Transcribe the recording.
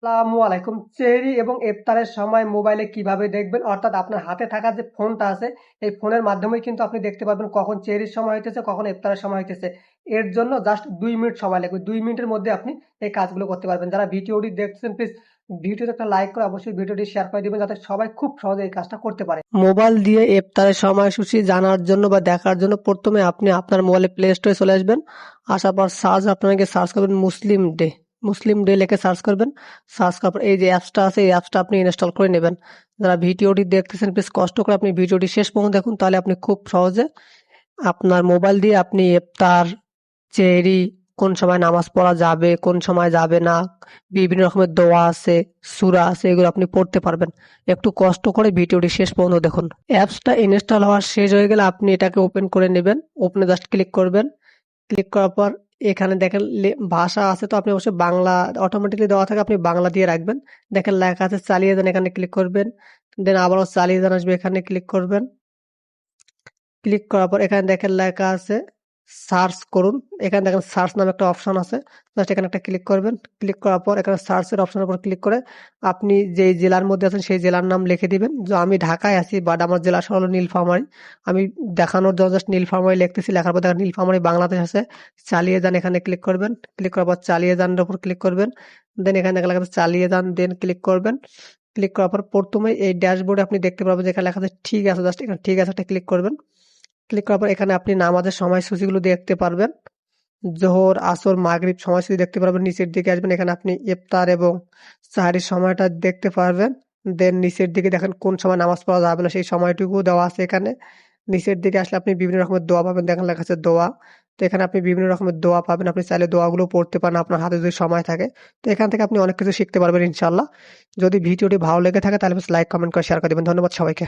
আসসালামু আলাইকুম। সেহরি এবং ইফতারের সময় মোবাইলে কিভাবে দেখবেন, অর্থাৎ আপনার হাতে থাকা যে ফোনটা আছে এই ফোনের মাধ্যমেই কিন্তু আপনি দেখতে পারবেন কখন সেহরির সময় হইতেছে, কখন ইফতারের সময় হইতেছে। এর জন্য জাস্ট 2 মিনিট সময় লাগবে। 2 মিনিটের মধ্যে আপনি এই কাজগুলো করতে পারবেন। যারা ভিডিওটি দেখছেন প্লিজ ভিডিওতে একটা লাইক করে অবশ্যই ভিডিওটি শেয়ার করে দিবেন, যাতে সবাই খুব সহজে এই কাজটা করতে পারে। মোবাইল দিয়ে ইফতারের সময়সূচি জানার জন্য বা দেখার জন্য প্রথমে আপনি আপনার মোবাইলে প্লে স্টোরে চলে আসবেন। আসার পর আপনাকে সার্চ করবেন মুসলিম ডে। মুসলিম ডে লিখে সার্চ করবেন। সার্চ করার পর এই যে অ্যাপসটা আছে এই অ্যাপসটা আপনি ইনস্টল করে নেবেন। যারা ভিডিওটি দেখতেছেন প্লিজ কষ্ট করে আপনি ভিডিওটি শেষ পর্যন্ত দেখুন, তাহলে আপনি খুব সহজে আপনার মোবাইল দিয়ে আপনি ইফতার, সেহরি, কোন সময় নামাজ পড়া যাবে, কোন সময় যাবে না, বিভিন্ন রকমের দোয়া আছে, সূরা আছে, এগুলো আপনি পড়তে পারবেন। একটু কষ্ট করে ভিডিওটি শেষ পর্যন্ত দেখুন। অ্যাপসটা ইনস্টল হওয়া শেষ হয়ে গেলে আপনি এটাকে ওপেন করে নেবেন। ওপেনে জাস্ট ক্লিক করবেন। ক্লিক করার পর এখানে দেখেন ভাষা আছে, তো আপনি অবশ্যই বাংলা অটোমেটিকলি দেওয়া থাকে, আপনি বাংলা দিয়ে রাখবেন। দেখেন লেখা আছে চালিয়ে যান, এখানে ক্লিক করবেন। দেন আবারও চালিয়ে যান আসবে, এখানে ক্লিক করবেন। ক্লিক করার পর এখানে দেখেন লেখা আছে সার্চ করুন। এখানে দেখেন সার্চ নামে একটা অপশন আছে, জাস্ট এখানে একটা ক্লিক করবেন। ক্লিক করার পর এখানে সার্চের অপশনের উপর ক্লিক করে আপনি যেই জেলার মধ্যে আছেন সেই জেলার নাম লিখে দিবেন। যে আমি ঢাকায় আছি, বাট আমার জেলা শহর হলো নীলফামারী। আমি দেখানোর জন্য জাস্ট নীলফামারী লিখতেছি। লেখার পর দেখেন নীলফামারী বাংলাদেশ আছে। চালিয়ে যান, এখানে ক্লিক করবেন। ক্লিক করার পর চালিয়ে যানের উপর ক্লিক করবেন। দেন এখানে দেখা লেখা আছে চালিয়ে যান, দেন ক্লিক করবেন। ক্লিক করার পর প্রথমে এই ড্যাশবোর্ডে আপনি দেখতে পারবেন যে এখানে লেখা আছে ঠিক আছে, জাস্ট এখানে ঠিক আছে একটা ক্লিক করবেন। ক্লিক করার পর এখানে আপনি নামাজের সময়সূচিগুলো দেখতে পারবেন। জোহর, আসর, মাগরিব সময়সূচি দেখতে পারবেন। নিচের দিকে আসবেন, এখানে আপনি ইফতার এবং সাহারির সময়টা দেখতে পারবেন। দেন নিচের দিকে দেখেন কোন সময় নামাজ পড়া যাবে না সেই সময়টুকু দেওয়া আছে এখানে। নিচের দিকে আসলে আপনি বিভিন্ন রকমের দোয়া পাবেন, দেখেন লেখা আছে দোয়া। তো এখানে আপনি বিভিন্ন রকমের দোয়া পাবেন, আপনি চাইলে দোয়াগুলো পড়তে পারেন আপনার হাতে যদি সময় থাকে। তো এখান থেকে আপনি অনেক কিছু শিখতে পারবেন ইনশাল্লাহ। যদি ভিডিওটি ভালো লেগে থাকে তাহলে লাইক কমেন্ট করে শেয়ার করে দেবেন। ধন্যবাদ সবাইকে।